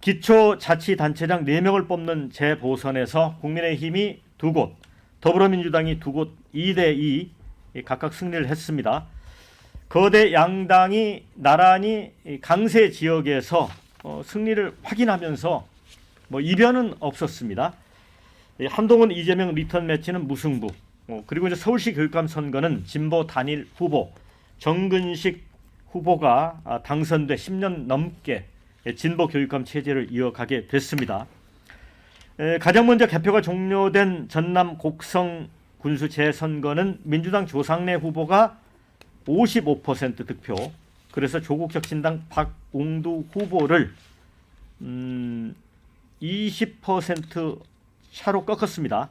기초자치단체장 4명을 뽑는 재보선에서 국민의힘이 2곳, 더불어민주당이 2곳 2대2 각각 승리를 했습니다. 거대 양당이 나란히 강세 지역에서 승리를 확인하면서 이변은 없었습니다. 한동훈 이재명 리턴 매치는 무승부. 그리고 이제 서울시 교육감 선거는 진보 단일 후보 정근식 후보가 당선돼 10년 넘게 진보 교육감 체제를 이어가게 됐습니다. 가장 먼저 개표가 종료된 전남 곡성 군수 재선거는 민주당 조상래 후보가 55% 득표. 그래서 조국혁신당 박웅두 후보를 20% 차로 꺾었습니다.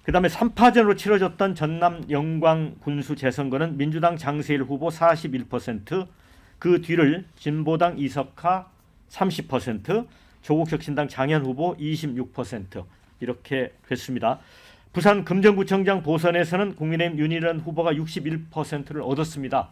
그 다음에 3파전으로 치러졌던 전남 영광 군수 재선거는 민주당 장세일 후보 41%, 그 뒤를 진보당 이석하 30%, 조국혁신당 장현 후보 26% 이렇게 됐습니다. 부산 금정구청장 보선에서는 국민의힘 윤희연 후보가 61%를 얻었습니다.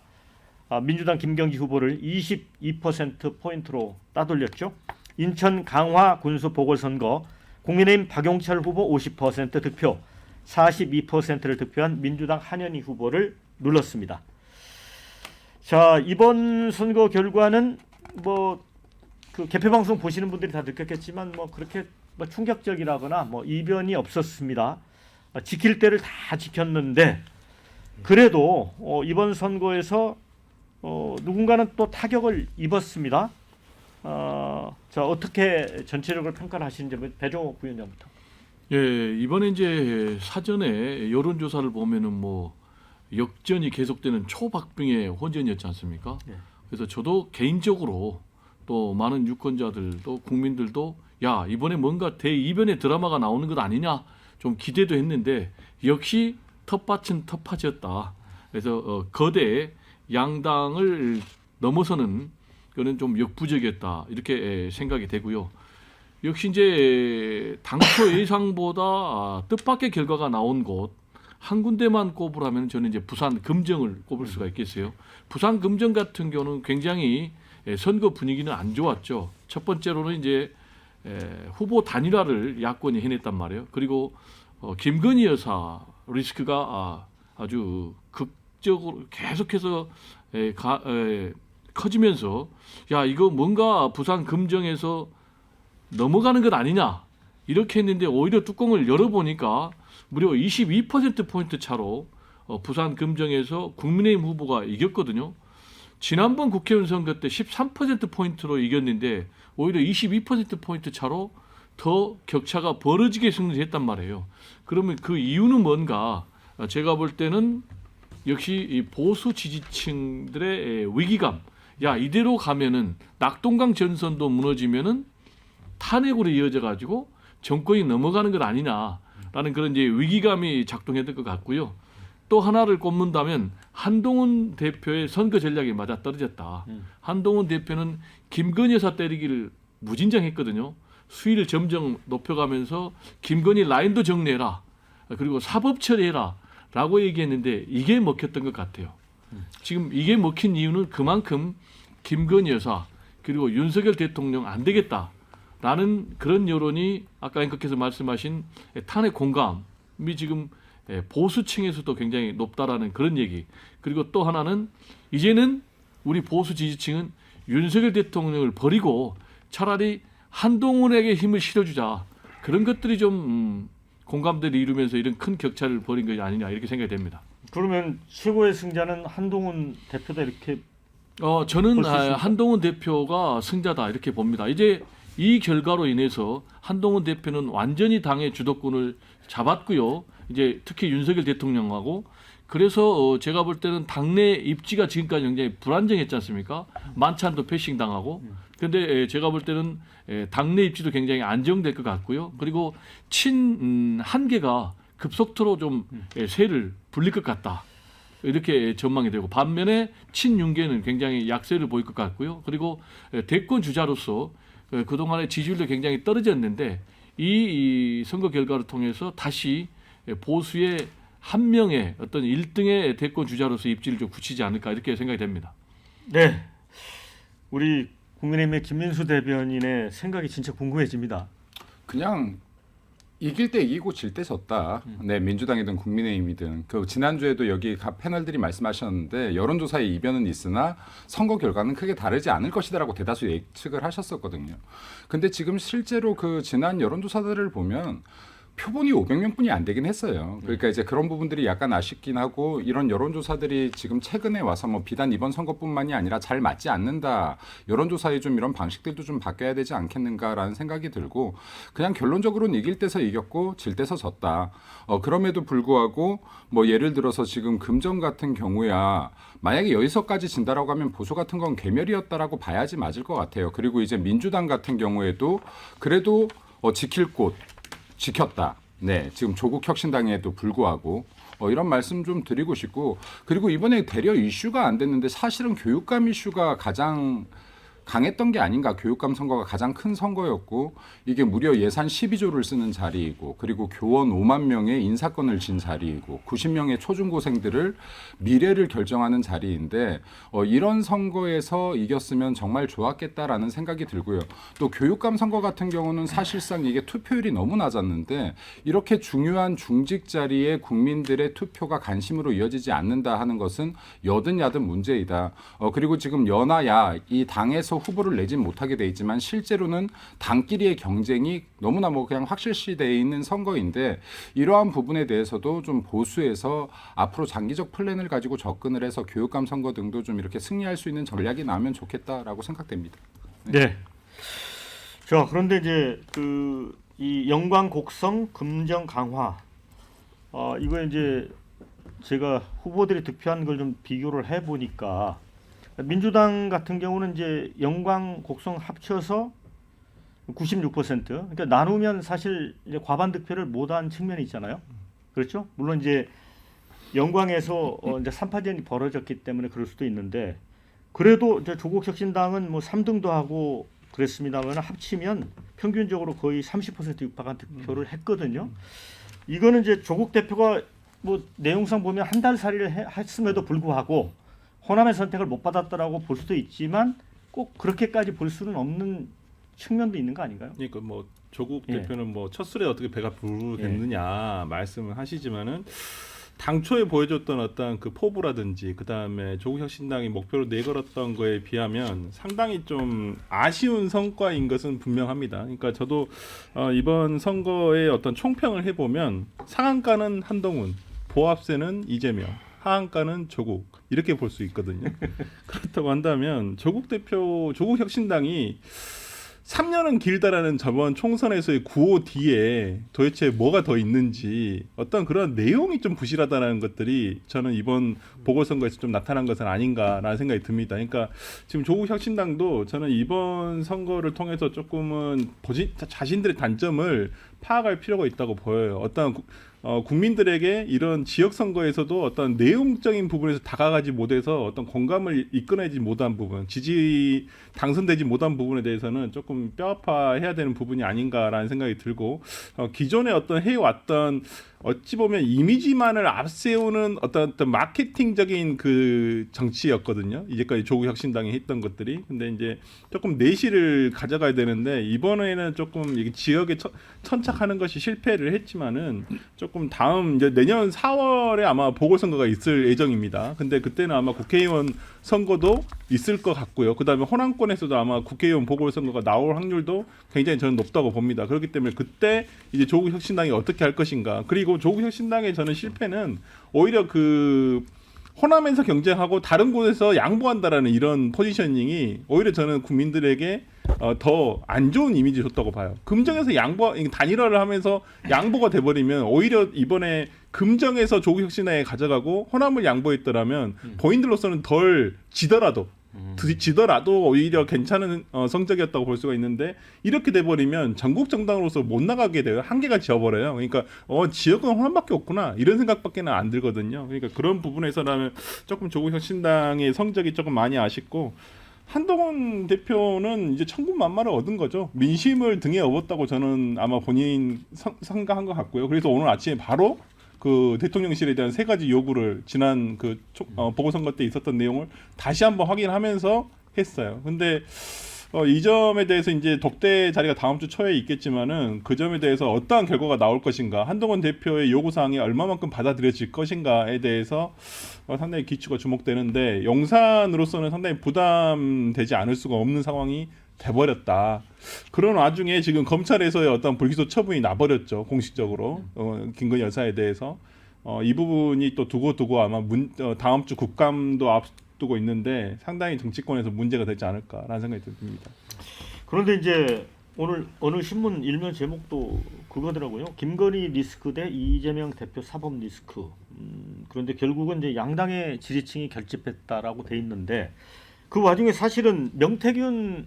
민주당 김경지 후보를 22%포인트로 따돌렸죠. 인천 강화 군수 보궐선거 국민의힘 박용철 후보 50% 득표, 42%를 득표한 민주당 한현희 후보를 눌렀습니다. 자, 이번 선거 결과는 그 개표 방송 보시는 분들이 다 느꼈겠지만 그렇게 충격적이라거나 이변이 없었습니다. 지킬 때를 다 지켰는데 그래도 이번 선거에서 누군가는 또 타격을 입었습니다. 자, 어떻게 전체적으로 평가를 하시는지 배종호 부위원장부터. 예, 이번에 이제 사전에 여론조사를 보면은 역전이 계속되는 초박빙의 혼전이었지 않습니까? 예. 그래서 저도 개인적으로 또 많은 유권자들도 국민들도 야, 이번에 뭔가 대이변의 드라마가 나오는 것 아니냐 좀 기대도 했는데 역시 텃밭은 텃밭이었다. 그래서 거대 양당을 넘어서는 그는 좀 역부족이었다 이렇게 생각이 되고요. 역시 이제 당초 예상보다 뜻밖의 결과가 나온 곳 한 군데만 꼽으라면 저는 이제 부산 금정을 꼽을 수가 있겠어요. 부산 금정 같은 경우는 굉장히 선거 분위기는 안 좋았죠. 첫 번째로는 이제 후보 단일화를 야권이 해냈단 말이에요. 그리고 김건희 여사 리스크가 아주 극적으로 계속해서 커지면서 야, 이거 뭔가 부산 금정에서 넘어가는 것 아니냐 이렇게 했는데 오히려 뚜껑을 열어보니까 무려 22%포인트 차로 부산 금정에서 국민의힘 후보가 이겼거든요. 지난번 국회의원 선거 때 13%포인트로 이겼는데 오히려 22%포인트 차로 더 격차가 벌어지게 승리했단 말이에요. 그러면 그 이유는 뭔가 제가 볼 때는 역시 이 보수 지지층들의 위기감. 야, 이대로 가면은 낙동강 전선도 무너지면은 탄핵으로 이어져 가지고 정권이 넘어가는 것 아니냐라는 그런 이제 위기감이 작동했던 것 같고요. 또 하나를 꼽는다면 한동훈 대표의 선거 전략이 맞아 떨어졌다. 한동훈 대표는 김건희 여사 때리기를 무진장했거든요. 수위를 점점 높여가면서 김건희 라인도 정리해라. 그리고 사법 처리해라. 라고 얘기했는데 이게 먹혔던 것 같아요. 지금 이게 먹힌 이유는 그만큼 김건희 여사 그리고 윤석열 대통령 안 되겠다라는 그런 여론이 아까 앵커께서 말씀하신 탄핵 공감이 지금 보수층에서도 굉장히 높다라는 그런 얘기. 그리고 또 하나는 이제는 우리 보수 지지층은 윤석열 대통령을 버리고 차라리 한동훈에게 힘을 실어주자. 그런 것들이 좀 공감대를 이루면서 이런 큰 격차를 벌인 것이 아니냐 이렇게 생각이 됩니다. 그러면 최고의 승자는 한동훈 대표다 이렇게 저는 한동훈 대표가 승자다 이렇게 봅니다. 이제 이 결과로 인해서 한동훈 대표는 완전히 당의 주도권을 잡았고요. 이제 특히 윤석열 대통령하고 그래서 제가 볼 때는 당내 입지가 지금까지 굉장히 불안정했지 않습니까? 만찬도 패싱당하고. 그런데 제가 볼 때는 당내 입지도 굉장히 안정될 것 같고요. 그리고 친 한계가 급속도로 좀 세를 불릴 것 같다. 이렇게 전망이 되고 반면에 친윤계는 굉장히 약세를 보일 것 같고요. 그리고 대권 주자로서 그동안의 지지율도 굉장히 떨어졌는데 이 선거 결과를 통해서 다시 보수의 한 명의 어떤 1등의 대권 주자로서 입지를 좀 굳히지 않을까 이렇게 생각이 됩니다. 네, 우리 국민의힘의 김민수 대변인의 생각이 진짜 궁금해집니다. 그냥 이길 때 이기고 질 때 졌다. 네, 민주당이든 국민의힘이든 그 지난주에도 여기 각 패널들이 말씀하셨는데 여론조사의 이변은 있으나 선거 결과는 크게 다르지 않을 것이다라고 대다수 예측을 하셨었거든요. 근데 지금 실제로 그 지난 여론조사들을 보면 표본이 500명뿐이 안 되긴 했어요. 그러니까 이제 그런 부분들이 약간 아쉽긴 하고 이런 여론조사들이 지금 최근에 와서 뭐 비단 이번 선거뿐만이 아니라 잘 맞지 않는다. 여론조사의 좀 이런 방식들도 좀 바뀌어야 되지 않겠는가라는 생각이 들고 그냥 결론적으로는 이길 때서 이겼고 질 때서 졌다. 그럼에도 불구하고 뭐 예를 들어서 지금 금정 같은 경우야 만약에 여기서까지 진다라고 하면 보수 같은 건 괴멸이었다라고 봐야지 맞을 것 같아요. 그리고 이제 민주당 같은 경우에도 그래도 지킬 곳 지켰다. 네, 지금 조국 혁신당에도 불구하고 이런 말씀 좀 드리고 싶고 그리고 이번에 대려 이슈가 안 됐는데 사실은 교육감 이슈가 가장 강했던 게 아닌가. 교육감 선거가 가장 큰 선거였고 이게 무려 예산 12조를 쓰는 자리이고 그리고 교원 5만 명의 인사권을 진 자리이고 90명의 초중고생들을 미래를 결정하는 자리인데 이런 선거에서 이겼으면 정말 좋았겠다라는 생각이 들고요. 또 교육감 선거 같은 경우는 사실상 이게 투표율이 너무 낮았는데 이렇게 중요한 중직 자리에 국민들의 투표가 관심으로 이어지지 않는다 하는 것은 여든 야든 문제이다. 그리고 지금 여나야 이 당에서 후보를 내진 못하게 돼 있지만 실제로는 당끼리의 경쟁이 너무나 뭐 그냥 확실시되어 있는 선거인데 이러한 부분에 대해서도 좀 보수해서 앞으로 장기적 플랜을 가지고 접근을 해서 교육감 선거 등도 좀 이렇게 승리할 수 있는 전략이 나오면 좋겠다라고 생각됩니다. 네. 자, 그런데 이제 이 영광 곡성 금정 강화 이거 이제 제가 후보들이 득표한 걸 좀 비교를 해 보니까 민주당 같은 경우는 이제 영광 곡성 합쳐서 96%. 그러니까 나누면 사실 이제 과반 득표를 못한 측면이 있잖아요. 그렇죠? 물론 이제 영광에서 이제 3파전이 벌어졌기 때문에 그럴 수도 있는데 그래도 이제 조국 혁신당은 뭐 3등도 하고 그랬습니다만 합치면 평균적으로 거의 30% 육박한 득표를 했거든요. 이거는 이제 조국 대표가 뭐 내용상 보면 한 달 살이를 했음에도 불구하고 호남의 선택을 못 받았다라고 볼 수도 있지만 꼭 그렇게까지 볼 수는 없는 측면도 있는 거 아닌가요? 그러니까 뭐 조국 대표는 뭐 첫 술에 어떻게 배가 부르겠느냐 말씀을 하시지만은 당초에 보여줬던 어떤 그 포부라든지 그 다음에 조국 혁신당이 목표로 내걸었던 거에 비하면 상당히 좀 아쉬운 성과인 것은 분명합니다. 그러니까 저도 이번 선거의 어떤 총평을 해보면 상한가는 한동훈, 보합세는 이재명, 하한가는 조국 이렇게 볼 수 있거든요. 그렇다고 한다면 조국 대표, 조국 혁신당이 3년은 길다라는 저번 총선에서의 구호 뒤에 도대체 뭐가 더 있는지 어떤 그런 내용이 좀 부실하다는 것들이 저는 이번 보궐선거에서 좀 나타난 것은 아닌가라는 생각이 듭니다. 그러니까 지금 조국 혁신당도 저는 이번 선거를 통해서 조금은 자신들의 단점을 파악할 필요가 있다고 보여요. 어떤 국민들에게 이런 지역 선거에서도 어떤 내용적인 부분에서 다가가지 못해서 어떤 공감을 이끌어내지 못한 부분, 당선되지 못한 부분에 대해서는 조금 뼈아파해야 되는 부분이 아닌가라는 생각이 들고 기존에 어떤 해왔던 어찌 보면 이미지만을 앞세우는 어떤 마케팅적인 그 정치였거든요. 이제까지 조국 혁신당이 했던 것들이. 근데 이제 조금 내실을 가져가야 되는데 이번에는 조금 이게 지역에 천착하는 것이 실패를 했지만은 조금 다음 이제 내년 4월에 아마 보궐선거가 있을 예정입니다. 근데 그때는 아마 국회의원 선거도 있을 것 같고요. 그다음에 호남권에서도 아마 국회의원 보궐선거가 나올 확률도 굉장히 저는 높다고 봅니다. 그렇기 때문에 그때 이제 조국 혁신당이 어떻게 할 것인가. 그리고 조국 혁신당의 저는 실패는 오히려 그 호남에서 경쟁하고 다른 곳에서 양보한다라는 이런 포지셔닝이 오히려 저는 국민들에게 더 안 좋은 이미지 줬다고 봐요. 금정에서 단일화를 하면서 양보가 돼버리면 오히려 이번에 금정에서 조국 혁신당에 가져가고 호남을 양보했더라면 본인들로서는 덜 지더라도 오히려 괜찮은 성적이었다고 볼 수가 있는데 이렇게 돼버리면 전국 정당으로서 못 나가게 돼요. 한계가 지어버려요. 그러니까 지역은 호남밖에 없구나 이런 생각밖에는 안 들거든요. 그러니까 그런 부분에서라면 조금 조국 혁신당의 성적이 조금 많이 아쉽고 한동훈 대표는 이제 천군만마를 얻은 거죠. 민심을 등에 업었다고 저는 아마 본인 생각한 것 같고요. 그래서 오늘 아침에 바로 그 대통령실에 대한 3가지 요구를 지난 그 보궐선거 때 있었던 내용을 다시 한번 확인하면서 했어요. 근데 이 점에 대해서 이제 독대 자리가 다음 주 초에 있겠지만은 그 점에 대해서 어떠한 결과가 나올 것인가, 한동훈 대표의 요구 사항이 얼마만큼 받아들여질 것인가에 대해서 상당히 기초가 주목되는데 용산으로서는 상당히 부담되지 않을 수가 없는 상황이 돼버렸다. 그런 와중에 지금 검찰에서의 어떤 불기소 처분이 나버렸죠, 공식적으로 김건희 여사에 대해서. 이 부분이 또 두고 아마 다음 주 국감도 앞두고 있는데 상당히 정치권에서 문제가 되지 않을까라는 생각이 듭니다. 그런데 이제 오늘 어느 신문 일면 제목도 그거더라고요. 김건희 리스크 대 이재명 대표 사법 리스크. 그런데 결국은 이제 양당의 지지층이 결집했다라고 돼 있는데 그 와중에 사실은 명태균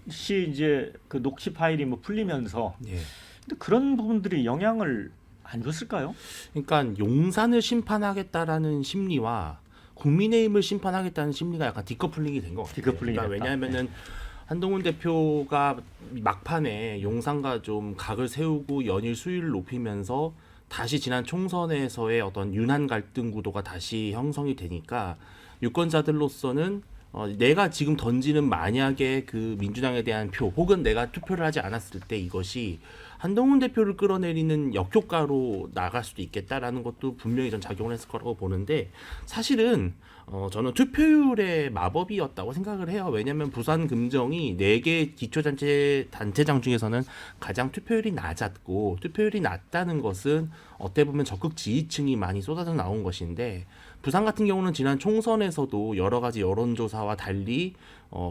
씨 이제 그 녹취 파일이 뭐 풀리면서 예. 근데 그런 부분들이 영향을 안 줬을까요? 그러니까 용산을 심판하겠다라는 심리와 국민의힘을 심판하겠다는 심리가 약간 디커플링이 된 것 같아요. 디커플링이 그러니까 됐다. 왜냐하면은 한동훈 대표가 막판에 용산과 좀 각을 세우고 연일 수위를 높이면서 다시 지난 총선에서의 어떤 윤한 갈등 구도가 다시 형성이 되니까 유권자들로서는 내가 지금 던지는 만약에 그 민주당에 대한 표 혹은 내가 투표를 하지 않았을 때 이것이 한동훈 대표를 끌어내리는 역효과로 나갈 수도 있겠다라는 것도 분명히 전 작용을 했을 거라고 보는데 사실은 저는 투표율의 마법이었다고 생각을 해요. 왜냐하면 부산 금정이 4개 기초단체장 중에서는 가장 투표율이 낮았고 투표율이 낮다는 것은 어떻게 보면 적극 지지층이 많이 쏟아져 나온 것인데 부산 같은 경우는 지난 총선에서도 여러 가지 여론조사와 달리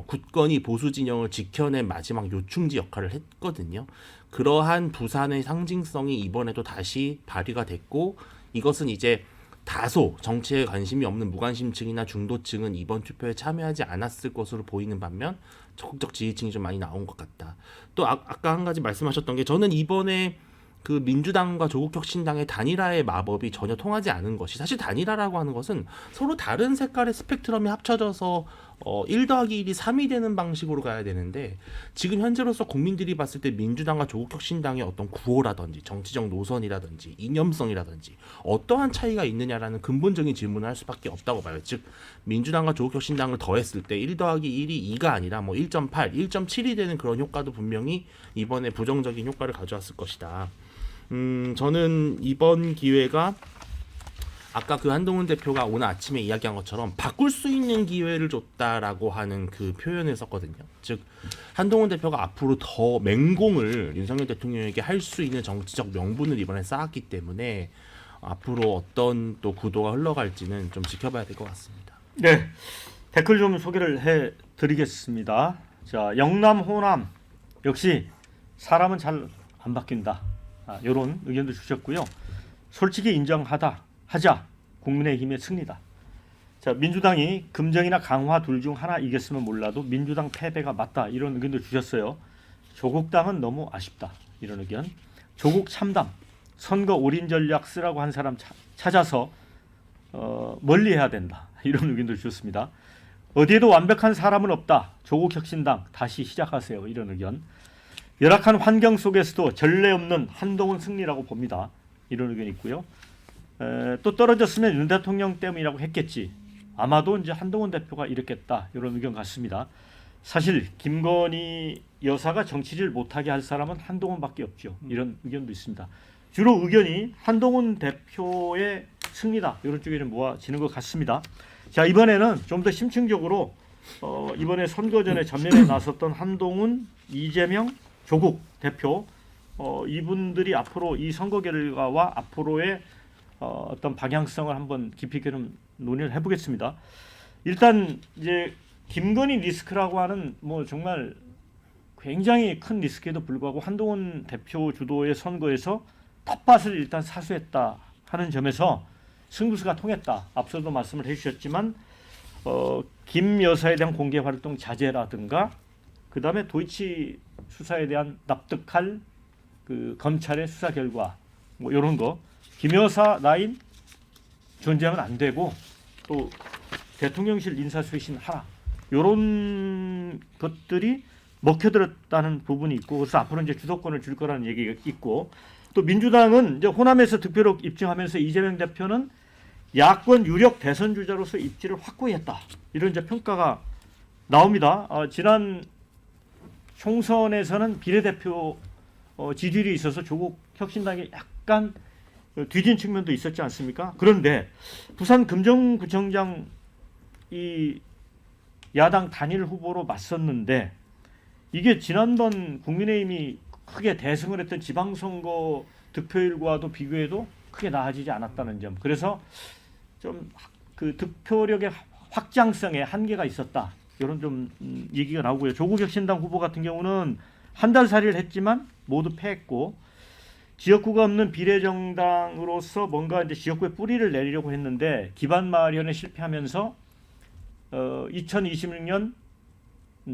굳건히 보수 진영을 지켜낸 마지막 요충지 역할을 했거든요. 그러한 부산의 상징성이 이번에도 다시 발휘가 됐고 이것은 이제 다소 정치에 관심이 없는 무관심층이나 중도층은 이번 투표에 참여하지 않았을 것으로 보이는 반면 적극적 지지층이 좀 많이 나온 것 같다. 또 아까 한 가지 말씀하셨던 게 저는 이번에 그 민주당과 조국혁신당의 단일화의 마법이 전혀 통하지 않은 것이 사실 단일화라고 하는 것은 서로 다른 색깔의 스펙트럼이 합쳐져서 1 더하기 1이 3이 되는 방식으로 가야 되는데 지금 현재로서 국민들이 봤을 때 민주당과 조국혁신당의 어떤 구호라든지 정치적 노선이라든지 이념성이라든지 어떠한 차이가 있느냐라는 근본적인 질문을 할 수밖에 없다고 봐요. 즉 민주당과 조국혁신당을 더했을 때 1 더하기 1이 2가 아니라 뭐 1.8, 1.7이 되는 그런 효과도 분명히 이번에 부정적인 효과를 가져왔을 것이다. 저는 이번 기회가 아까 그 한동훈 대표가 오늘 아침에 이야기한 것처럼 바꿀 수 있는 기회를 줬다라고 하는 그 표현을 썼거든요. 즉 한동훈 대표가 앞으로 더 맹공을 윤석열 대통령에게 할 수 있는 정치적 명분을 이번에 쌓았기 때문에 앞으로 어떤 또 구도가 흘러갈지는 좀 지켜봐야 될 것 같습니다. 네, 댓글 좀 소개를 해드리겠습니다. 자, 영남 호남 역시 사람은 잘 안 바뀐다. 이런 의견도 주셨고요. 솔직히 인정하다 하자 국민의힘의 승리다. 자, 민주당이 금정이나 강화 둘 중 하나 이겼으면 몰라도 민주당 패배가 맞다 이런 의견도 주셨어요. 조국당은 너무 아쉽다 이런 의견. 조국 참담 선거 올인 전략 쓰라고 한 사람 찾아서 멀리해야 된다 이런 의견도 주셨습니다. 어디에도 완벽한 사람은 없다. 조국혁신당 다시 시작하세요 이런 의견. 열악한 환경 속에서도 전례 없는 한동훈 승리라고 봅니다. 이런 의견이 있고요. 또 떨어졌으면 윤 대통령 때문이라고 했겠지. 아마도 이제 한동훈 대표가 이랬겠다. 이런 의견 같습니다. 사실 김건희 여사가 정치를 못하게 할 사람은 한동훈밖에 없죠. 이런 의견도 있습니다. 주로 의견이 한동훈 대표의 승리다. 이런 쪽에 좀 모아지는 것 같습니다. 자, 이번에는 좀 더 심층적으로 이번에 선거 전에 전면에 나섰던 한동훈, 이재명, 조국 대표 이분들이 앞으로 이 선거 결과와 앞으로의 어떤 방향성을 한번 깊이 있게 좀 논의를 해보겠습니다. 일단 이제 김건희 리스크라고 하는 뭐 정말 굉장히 큰 리스크에도 불구하고 한동훈 대표 주도의 선거에서 텃밭을 일단 사수했다 하는 점에서 승부수가 통했다. 앞서도 말씀을 해주셨지만 김 여사에 대한 공개 활동 자제라든가 그 다음에 도이치 수사에 대한 납득할 그 검찰의 수사 결과 뭐 이런 거 김 여사 라인 존재하면 안 되고 또 대통령실 인사 쇄신 하라 이런 것들이 먹혀들었다는 부분이 있고 그래서 앞으로 이제 주도권을 줄 거라는 얘기가 있고 또 민주당은 이제 호남에서 득표로 입증하면서 이재명 대표는 야권 유력 대선 주자로서 입지를 확고히 했다 이런 이제 평가가 나옵니다. 지난 총선에서는 비례대표 지지율이 있어서 조국 혁신당이 약간 뒤진 측면도 있었지 않습니까? 그런데 부산 금정구청장 이 야당 단일 후보로 맞섰는데 이게 지난번 국민의힘이 크게 대승을 했던 지방선거 득표율과도 비교해도 크게 나아지지 않았다는 점. 그래서 좀 그 득표력의 확장성에 한계가 있었다. 이런 좀 얘기가 나오고요. 조국 혁신당 후보 같은 경우는 한 달 살이를 했지만 모두 패했고 지역구가 없는 비례정당으로서 뭔가 이제 지역구에 뿌리를 내리려고 했는데 기반 마련에 실패하면서 2026년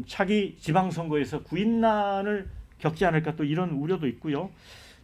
차기 지방선거에서 구인난을 겪지 않을까 또 이런 우려도 있고요.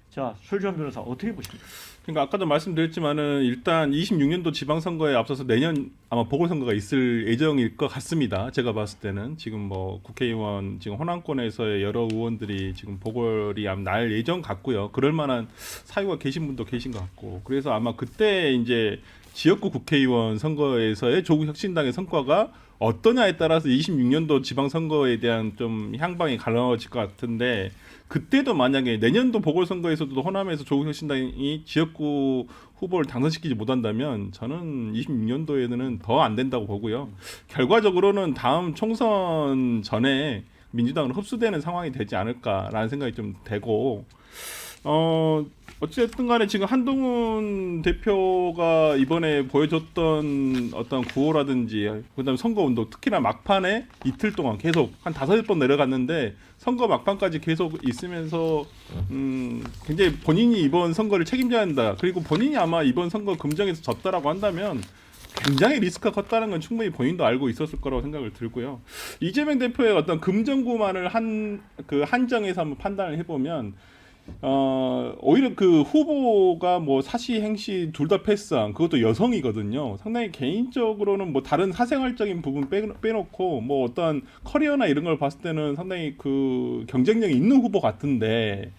자, 솔주환 변호사 어떻게 보십니까? 그러니까 아까도 말씀드렸지만은 일단 26년도 지방선거에 앞서서 내년 아마 보궐선거가 있을 예정일 것 같습니다. 제가 봤을 때는 지금 뭐 국회의원 지금 호남권에서의 여러 의원들이 지금 보궐이 날 예정 같고요. 그럴 만한 사유가 계신 분도 계신 것 같고 그래서 아마 그때 이제 지역구 국회의원 선거에서의 조국 혁신당의 성과가 어떠냐에 따라서 26년도 지방선거에 대한 좀 향방이 갈라질 것 같은데 그때도 만약에 내년도 보궐선거에서도 호남에서 조국 혁신당이 지역구 후보를 당선시키지 못한다면 저는 26년도에는 더 안 된다고 보고요. 결과적으로는 다음 총선 전에 민주당으로 흡수되는 상황이 되지 않을까라는 생각이 좀 되고 어쨌든 간에 지금 한동훈 대표가 이번에 보여줬던 어떤 구호라든지 그다음에 선거운동 특히나 막판에 이틀 동안 계속 한 5번 내려갔는데 선거 막판까지 계속 있으면서 굉장히 본인이 이번 선거를 책임져야 한다. 그리고 본인이 아마 이번 선거 금정에서 졌다라고 한다면 굉장히 리스크가 컸다는 건 충분히 본인도 알고 있었을 거라고 생각을 들고요. 이재명 대표의 어떤 금정구만을 한정해서 한번 판단을 해보면 오히려 그 후보가 뭐 사시 행시 둘 다 패스한 그것도 여성이거든요. 상당히 개인적으로는 뭐 다른 사생활적인 부분 빼놓고 뭐 어떤 커리어나 이런 걸 봤을 때는 상당히 그 경쟁력이 있는 후보 같은데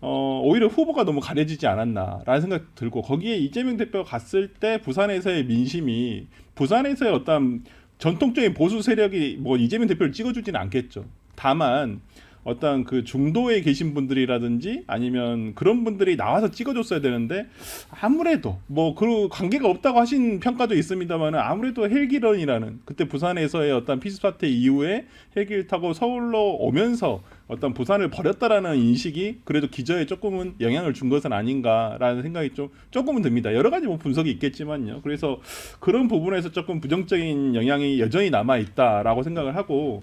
오히려 후보가 너무 가려지지 않았나라는 생각 들고 거기에 이재명 대표가 갔을 때 부산에서의 민심이 부산에서의 어떤 전통적인 보수 세력이 뭐 이재명 대표를 찍어주지는 않겠죠. 다만 어떤 그 중도에 계신 분들이라든지 아니면 그런 분들이 나와서 찍어줬어야 되는데 아무래도 뭐 그 관계가 없다고 하신 평가도 있습니다만 아무래도 헬기런이라는 그때 부산에서의 어떤 피스 사태 이후에 헬기를 타고 서울로 오면서 어떤 부산을 버렸다라는 인식이 그래도 기저에 조금은 영향을 준 것은 아닌가라는 생각이 조금은 듭니다. 여러 가지 뭐 분석이 있겠지만요. 그래서 그런 부분에서 조금 부정적인 영향이 여전히 남아 있다라고 생각을 하고.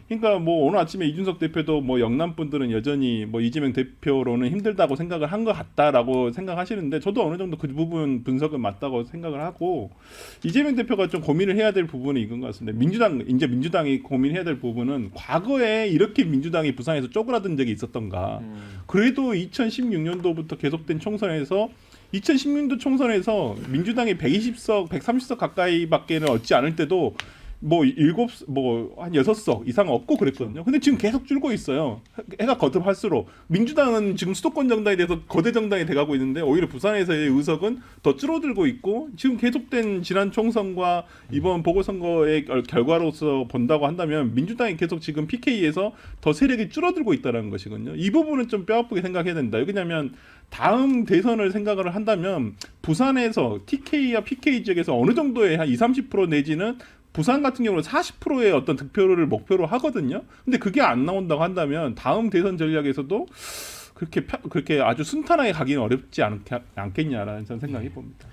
그러니까 뭐 오늘 아침에 이준석 대표도 뭐 영남 분들은 여전히 뭐 이재명 대표로는 힘들다고 생각을 한 것 같다라고 생각하시는데 저도 어느 정도 그 부분 분석은 맞다고 생각을 하고 이재명 대표가 좀 고민을 해야 될 부분이 이건 것 같습니다. 민주당이 고민해야 될 부분은 과거에 이렇게 민주당이 부산에서 쪼그라든 적이 있었던가. 그래도 2016년도부터 계속된 총선에서 2016년도 총선에서 민주당이 120석, 130석 가까이밖에는 얻지 않을 때도 뭐 한 6석 이상 얻고 그랬거든요. 근데 지금 계속 줄고 있어요. 해가 거듭할수록 민주당은 지금 수도권 정당이 돼서 거대 정당이 돼가고 있는데 오히려 부산에서의 의석은 더 줄어들고 있고 지금 계속된 지난 총선과 이번 보궐선거의 결과로서 본다고 한다면 민주당이 계속 지금 PK에서 더 세력이 줄어들고 있다는 것이거든요. 이 부분은 좀 뼈아프게 생각해야 된다. 왜냐하면 다음 대선을 생각을 한다면 부산에서 TK와 PK 지역에서 어느 정도의 한 20-30% 내지는 부산 같은 경우는 40%의 어떤 득표를 목표로 하거든요. 근데 그게 안 나온다고 한다면 다음 대선 전략에서도 그렇게 아주 순탄하게 가기는 어렵지 않겠냐라는 저는 생각해 봅니다.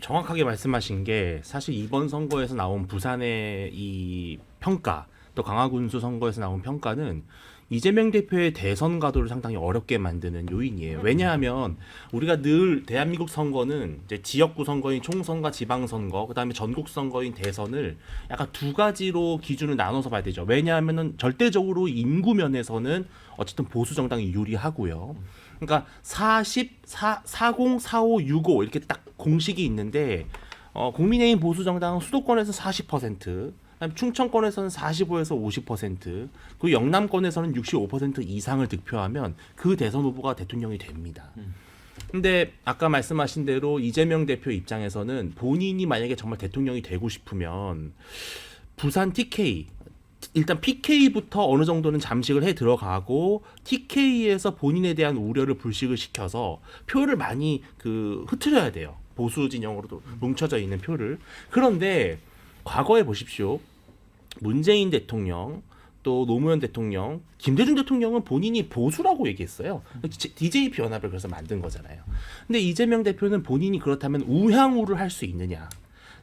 정확하게 말씀하신 게 사실 이번 선거에서 나온 부산의 이 평가 또 강화군수 선거에서 나온 평가는 이재명 대표의 대선 가도를 상당히 어렵게 만드는 요인이에요. 왜냐하면 우리가 늘 대한민국 선거는 이제 지역구 선거인 총선과 지방선거, 그다음에 전국 선거인 대선을 약간 두 가지로 기준을 나눠서 봐야 되죠. 왜냐하면은 절대적으로 인구 면에서는 어쨌든 보수 정당이 유리하고요. 그러니까 40, 40, 45, 65 이렇게 딱 공식이 있는데 국민의힘 보수 정당은 수도권에서 40%, 충청권에서는 45에서 50%, 그리고 영남권에서는 65% 이상을 득표하면 그 대선 후보가 대통령이 됩니다. 근데 아까 말씀하신 대로 이재명 대표 입장에서는 본인이 만약에 정말 대통령이 되고 싶으면 부산 TK 일단 PK부터 어느 정도는 잠식을 해 들어가고 TK에서 본인에 대한 우려를 불식을 시켜서 표를 많이 흩트려야 돼요. 보수 진영으로도 뭉쳐져 있는 표를. 그런데 과거에 보십시오. 문재인 대통령 또 노무현 대통령, 김대중 대통령은 본인이 보수라고 얘기했어요. DJP 연합을 그래서 만든 거잖아요. 근데 이재명 대표는 본인이 그렇다면 우향우를 할 수 있느냐.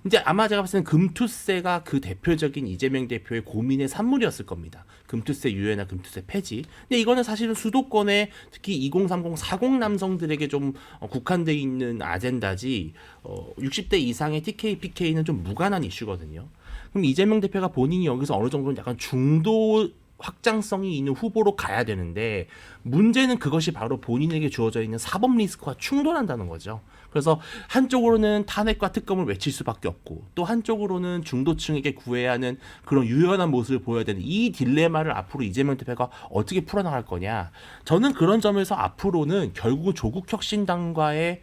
이제 아마 제가 봤을 때는 금투세가 그 대표적인 이재명 대표의 고민의 산물이었을 겁니다. 금투세 유예나 금투세 폐지. 근데 이거는 사실은 수도권에 특히 2030, 40 남성들에게 좀 국한돼 있는 아젠다지 60대 이상의 TK, PK는 좀 무관한 이슈거든요. 그럼 이재명 대표가 본인이 여기서 어느 정도는 약간 중도 확장성이 있는 후보로 가야 되는데 문제는 그것이 바로 본인에게 주어져 있는 사법 리스크와 충돌한다는 거죠. 그래서 한쪽으로는 탄핵과 특검을 외칠 수밖에 없고 또 한쪽으로는 중도층에게 구애해야 하는 그런 유연한 모습을 보여야 되는 이 딜레마를 앞으로 이재명 대표가 어떻게 풀어나갈 거냐. 저는 그런 점에서 앞으로는 결국 조국혁신당과의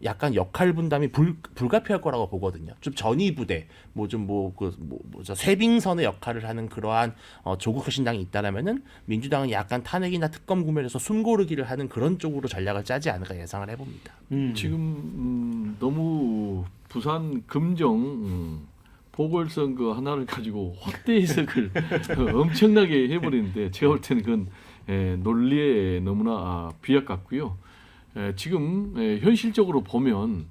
약간 역할 분담이 불가피할 거라고 보거든요. 좀 전위부대, 쇄빙선의 역할을 하는 그러한 조국혁신당이 있다라면은 민주당은 약간 탄핵이나 특검 구매에서 숨고르기를 하는 그런 쪽으로 전략을 짜지 않을까 예상을 해봅니다. 지금 너무 부산 금정 보궐선거 하나를 가지고 확대 해석을 엄청나게 해버리는데 제가 볼 때는 그건 논리에 너무나 비약 같고요. 지금 현실적으로 보면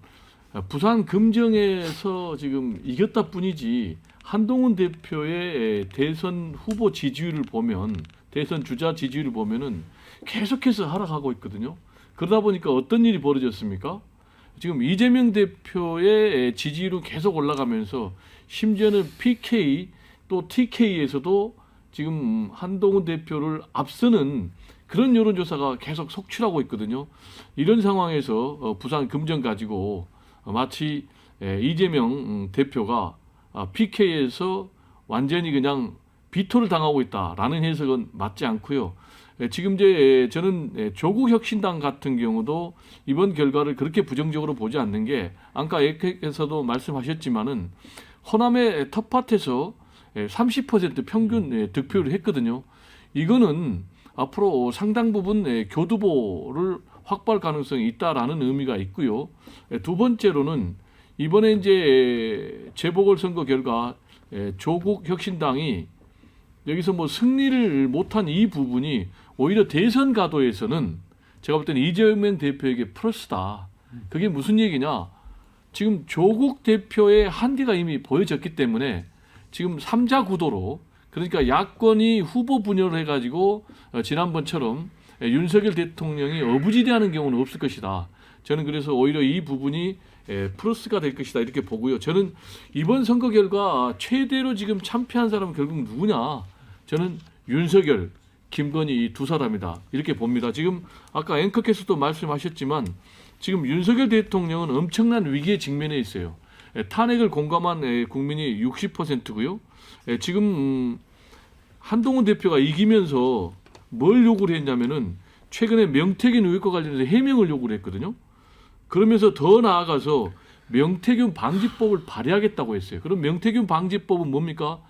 부산 금정에서 지금 이겼다 뿐이지 한동훈 대표의 대선 후보 지지율을 보면 대선 주자 지지율을 보면은 계속해서 하락하고 있거든요. 그러다 보니까 어떤 일이 벌어졌습니까? 지금 이재명 대표의 지지율은 계속 올라가면서 심지어는 PK 또 TK에서도 지금 한동훈 대표를 앞서는 그런 여론조사가 계속 속출하고 있거든요. 이런 상황에서 부산 금정 가지고 마치 이재명 대표가 PK에서 완전히 그냥 비토를 당하고 있다라는 해석은 맞지 않고요. 지금 이제 저는 조국혁신당 같은 경우도 이번 결과를 그렇게 부정적으로 보지 않는 게 아까 에께서도 말씀하셨지만은 호남의 텃밭에서 30% 평균 득표를 했거든요. 이거는 앞으로 상당 부분 교두보를 확보할 가능성이 있다라는 의미가 있고요. 두 번째로는 이번에 이제 재보궐선거 결과 조국 혁신당이 여기서 뭐 승리를 못한 이 부분이 오히려 대선 가도에서는 제가 볼 때는 이재명 대표에게 플러스다. 그게 무슨 얘기냐? 지금 조국 대표의 한계가 이미 보여졌기 때문에 지금 3자 구도로 그러니까 야권이 후보 분열을 해가지고 지난번처럼 윤석열 대통령이 어부지리하는 경우는 없을 것이다. 저는 그래서 오히려 이 부분이 플러스가 될 것이다 이렇게 보고요. 저는 이번 선거 결과 최대로 지금 참패한 사람은 결국 누구냐? 저는 윤석열, 김건희 이 두 사람이다 이렇게 봅니다. 지금 아까 앵커께서도 말씀하셨지만 지금 윤석열 대통령은 엄청난 위기에 직면해 있어요. 탄핵을 공감한 국민이 60%고요. 지금 한동훈 대표가 이기면서 뭘 요구를 했냐면은 최근에 명태균 의혹과 관련해서 해명을 요구를 했거든요. 그러면서 더 나아가서 명태균 방지법을 발의하겠다고 했어요. 그럼 명태균 방지법은 뭡니까?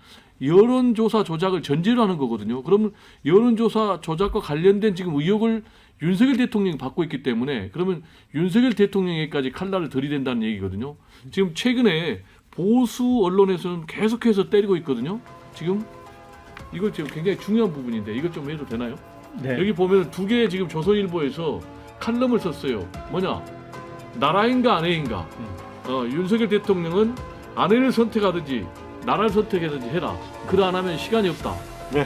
여론조사 조작을 전제로 하는 거거든요. 그러면 여론조사 조작과 관련된 지금 의혹을 윤석열 대통령이 받고 있기 때문에 그러면 윤석열 대통령에게까지 칼날을 들이댄다는 얘기거든요. 지금 최근에 보수 언론에서는 계속해서 때리고 있거든요. 지금 이거 지금 굉장히 중요한 부분인데 이것 좀 해도 되나요? 네. 여기 보면 두 개의 지금 조선일보에서 칼럼을 썼어요. 뭐냐? 나라인가 아내인가? 윤석열 대통령은 아내를 선택하든지 나라를 선택하든지 해라. 그러 안 하면 시간이 없다. 네.